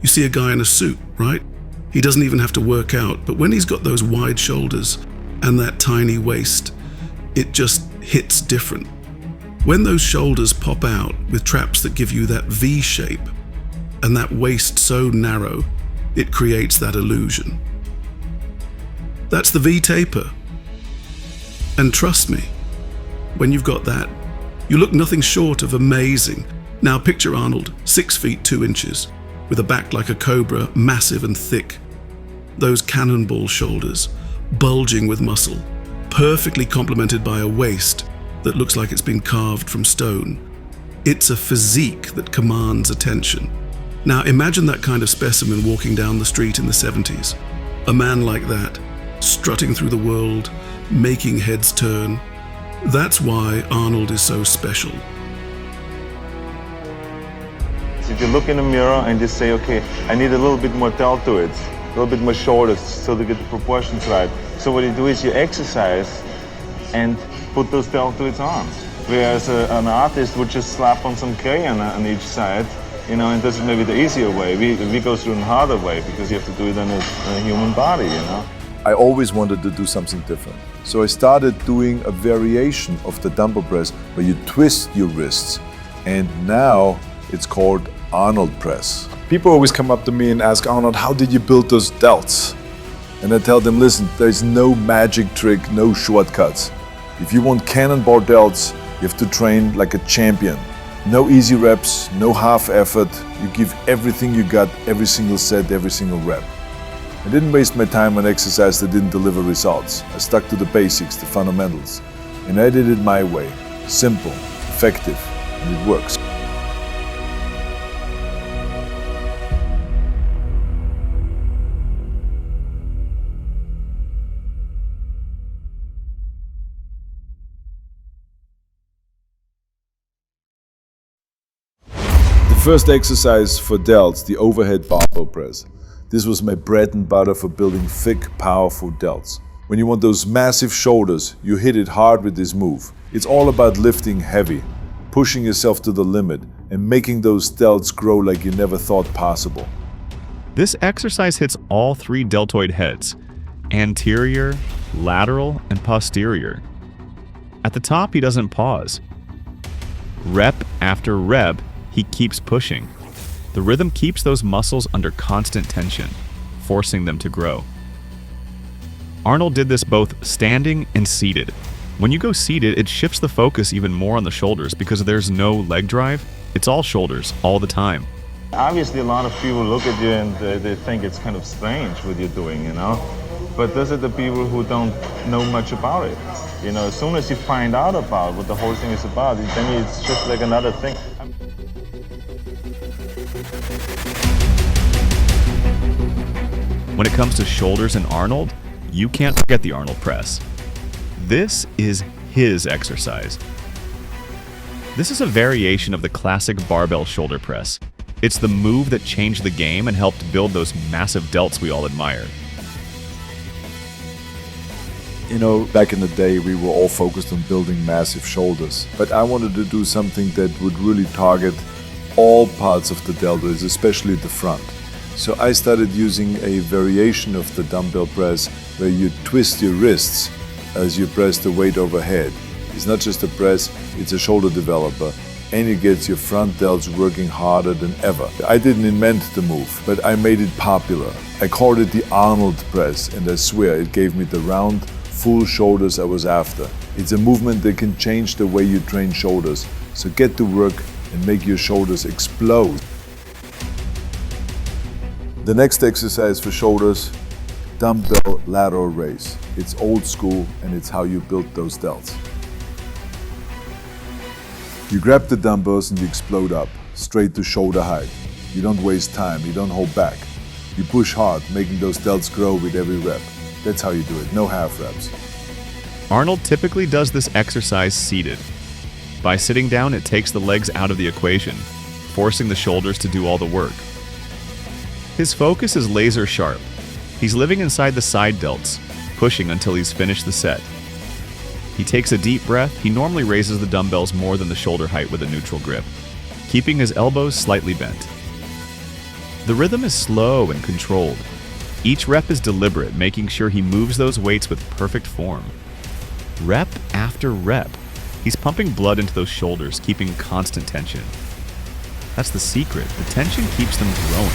You see a guy in a suit, right? He doesn't even have to work out, but when he's got those wide shoulders and that tiny waist, it just hits different. When those shoulders pop out with traps that give you that V shape and that waist so narrow, it creates that illusion. That's the V taper. And trust me, when you've got that, you look nothing short of amazing. Now picture Arnold, 6 feet 2 inches, with a back like a cobra, massive and thick. Those cannonball shoulders, bulging with muscle, perfectly complemented by a waist that looks like it's been carved from stone. It's a physique that commands attention. Now imagine that kind of specimen walking down the street in the 70s. A man like that, strutting through the world, making heads turn. That's why Arnold is so special. So if you look in the mirror and just say, okay, I need a little bit more deltoids, a little bit more shoulders so to get the proportions right. So what you do is you exercise and put those deltoids on. Whereas an artist would just slap on some crayon on each side, and this is maybe the easier way. We go through the harder way because you have to do it on a human body, I always wanted to do something different. So I started doing a variation of the dumbbell press where you twist your wrists. And now it's called Arnold press. People always come up to me and ask, Arnold, how did you build those delts? And I tell them, listen, there's no magic trick, no shortcuts. If you want cannonball delts, you have to train like a champion. No easy reps, no half effort. You give everything you got, every single set, every single rep. I didn't waste my time on exercise that didn't deliver results. I stuck to the basics, the fundamentals. And I did it my way. Simple, effective, and it works. The first exercise for delts, the overhead barbell press. This was my bread and butter for building thick, powerful delts. When you want those massive shoulders, you hit it hard with this move. It's all about lifting heavy, pushing yourself to the limit, and making those delts grow like you never thought possible. This exercise hits all 3 deltoid heads: anterior, lateral, and posterior. At the top, he doesn't pause. Rep after rep, he keeps pushing. The rhythm keeps those muscles under constant tension, forcing them to grow. Arnold did this both standing and seated. When you go seated, it shifts the focus even more on the shoulders because there's no leg drive. It's all shoulders, all the time. Obviously, a lot of people look at you and they think it's kind of strange what you're doing, But those are the people who don't know much about it. As soon as you find out about what the whole thing is about, then it's just like another thing. When it comes to shoulders and Arnold, you can't forget the Arnold press. This is his exercise. This is a variation of the classic barbell shoulder press. It's the move that changed the game and helped build those massive delts we all admire. Back in the day, we were all focused on building massive shoulders. But I wanted to do something that would really target all parts of the deltoids, especially the front. So I started using a variation of the dumbbell press where you twist your wrists as you press the weight overhead. It's not just a press, it's a shoulder developer, and it gets your front delts working harder than ever. I didn't invent the move, but I made it popular. I called it the Arnold press, and I swear it gave me the round, full shoulders I was after. It's a movement that can change the way you train shoulders, so get to work and make your shoulders explode. The next exercise for shoulders, dumbbell lateral raise. It's old school and it's how you build those delts. You grab the dumbbells and you explode up, straight to shoulder height. You don't waste time, you don't hold back. You push hard, making those delts grow with every rep. That's how you do it, no half reps. Arnold typically does this exercise seated. By sitting down, it takes the legs out of the equation, forcing the shoulders to do all the work. His focus is laser sharp. He's living inside the side delts, pushing until he's finished the set. He takes a deep breath. He normally raises the dumbbells more than the shoulder height with a neutral grip, keeping his elbows slightly bent. The rhythm is slow and controlled. Each rep is deliberate, making sure he moves those weights with perfect form. Rep after rep, he's pumping blood into those shoulders, keeping constant tension. That's the secret. The tension keeps them growing.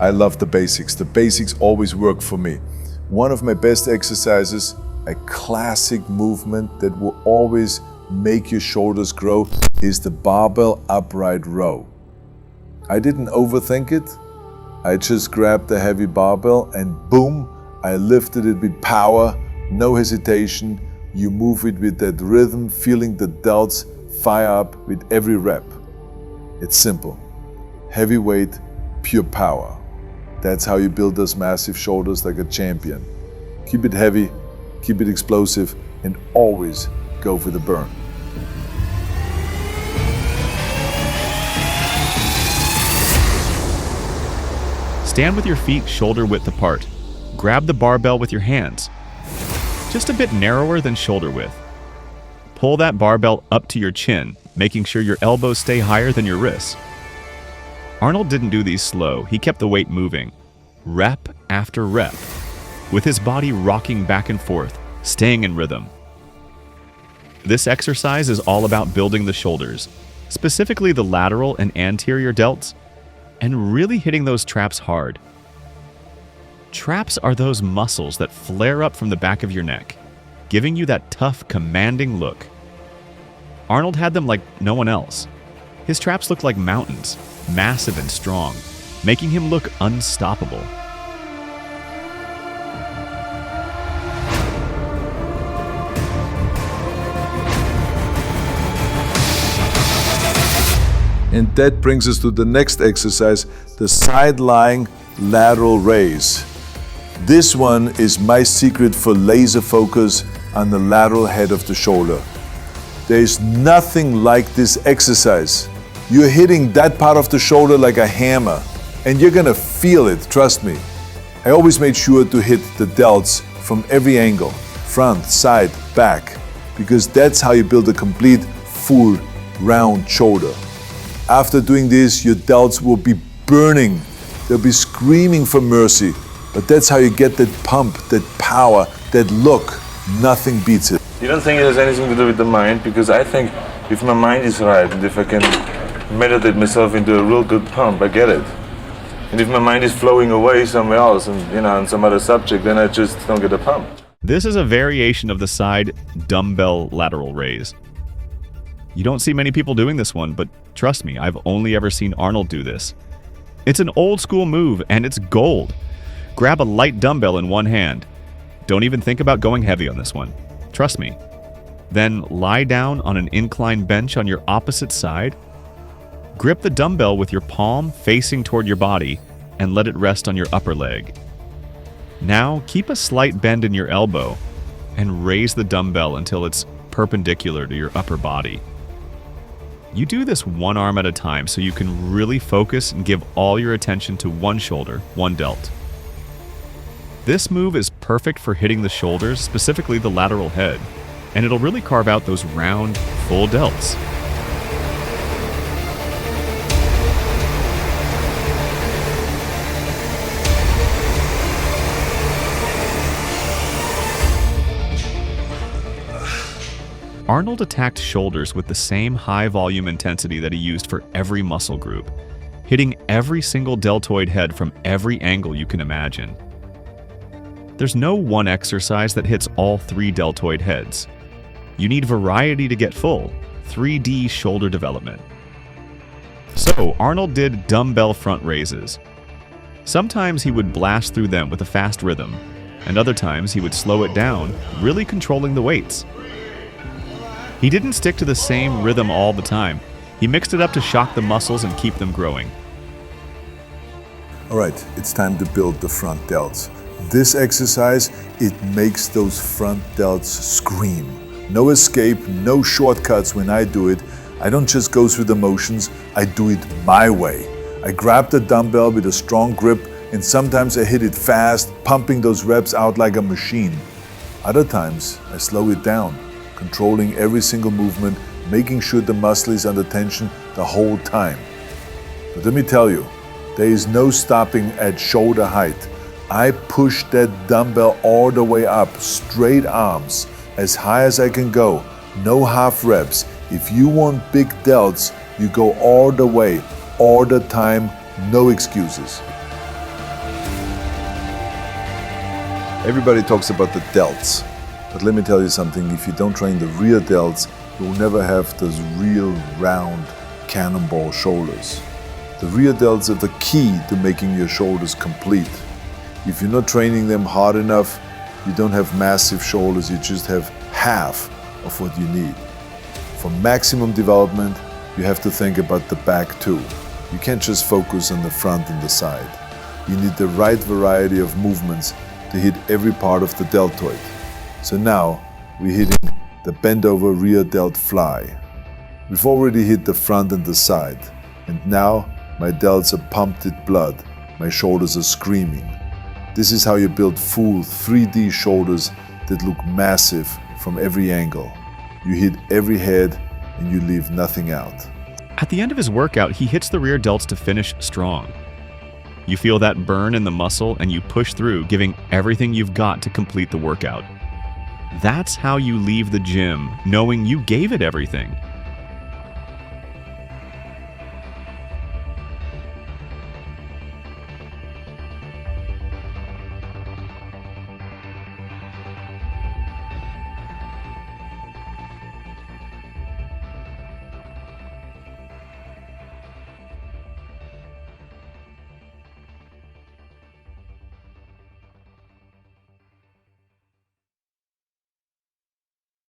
I love the basics. The basics always work for me. One of my best exercises, a classic movement that will always make your shoulders grow, is the barbell upright row. I didn't overthink it. I just grabbed the heavy barbell and boom, I lifted it with power, no hesitation. You move it with that rhythm, feeling the delts fire up with every rep. It's simple. Heavy weight, pure power. That's how you build those massive shoulders like a champion. Keep it heavy, keep it explosive, and always go for the burn. Stand with your feet shoulder width apart. Grab the barbell with your hands, just a bit narrower than shoulder width. Pull that barbell up to your chin, making sure your elbows stay higher than your wrists. Arnold didn't do these slow. He kept the weight moving, rep after rep, with his body rocking back and forth, staying in rhythm. This exercise is all about building the shoulders, specifically the lateral and anterior delts, and really hitting those traps hard. Traps are those muscles that flare up from the back of your neck, giving you that tough, commanding look. Arnold had them like no one else. His traps looked like mountains, massive and strong, making him look unstoppable. And that brings us to the next exercise, the side-lying lateral raise. This one is my secret for laser focus on the lateral head of the shoulder. There is nothing like this exercise. You're hitting that part of the shoulder like a hammer, and you're gonna feel it, trust me. I always made sure to hit the delts from every angle, front, side, back, because that's how you build a complete, full, round shoulder. After doing this, your delts will be burning. They'll be screaming for mercy. But that's how you get that pump, that power, that look. Nothing beats it. You don't think it has anything to do with the mind? Because I think if my mind is right and if I can meditate myself into a real good pump, I get it. And if my mind is flowing away somewhere else and on some other subject, then I just don't get a pump. This is a variation of the side dumbbell lateral raise. You don't see many people doing this one, but trust me, I've only ever seen Arnold do this. It's an old school move, and it's gold. Grab a light dumbbell in one hand. Don't even think about going heavy on this one. Trust me. Then lie down on an inclined bench on your opposite side. Grip the dumbbell with your palm facing toward your body and let it rest on your upper leg. Now keep a slight bend in your elbow and raise the dumbbell until it's perpendicular to your upper body. You do this one arm at a time so you can really focus and give all your attention to one shoulder, one delt. This move is perfect for hitting the shoulders, specifically the lateral head, and it'll really carve out those round, full delts. Arnold attacked shoulders with the same high-volume intensity that he used for every muscle group, hitting every single deltoid head from every angle you can imagine. There's no one exercise that hits all three deltoid heads. You need variety to get full, 3D shoulder development. So Arnold did dumbbell front raises. Sometimes he would blast through them with a fast rhythm, and other times he would slow it down, really controlling the weights. He didn't stick to the same rhythm all the time. He mixed it up to shock the muscles and keep them growing. All right, it's time to build the front delts. This exercise, it makes those front delts scream. No escape, no shortcuts when I do it. I don't just go through the motions, I do it my way. I grab the dumbbell with a strong grip and sometimes I hit it fast, pumping those reps out like a machine. Other times, I slow it down, controlling every single movement, making sure the muscle is under tension the whole time. But let me tell you, there is no stopping at shoulder height. I push that dumbbell all the way up, straight arms, as high as I can go, no half reps. If you want big delts, you go all the way, all the time, no excuses. Everybody talks about the delts, but let me tell you something, if you don't train the rear delts, you will never have those real round cannonball shoulders. The rear delts are the key to making your shoulders complete. If you're not training them hard enough, you don't have massive shoulders, you just have half of what you need. For maximum development, you have to think about the back too. You can't just focus on the front and the side. You need the right variety of movements to hit every part of the deltoid. So now we're hitting the bend over rear delt fly. We've already hit the front and the side, and now my delts are pumped with blood, my shoulders are screaming. This is how you build full 3D shoulders that look massive from every angle. You hit every head and you leave nothing out. At the end of his workout, he hits the rear delts to finish strong. You feel that burn in the muscle and you push through, giving everything you've got to complete the workout. That's how you leave the gym, knowing you gave it everything.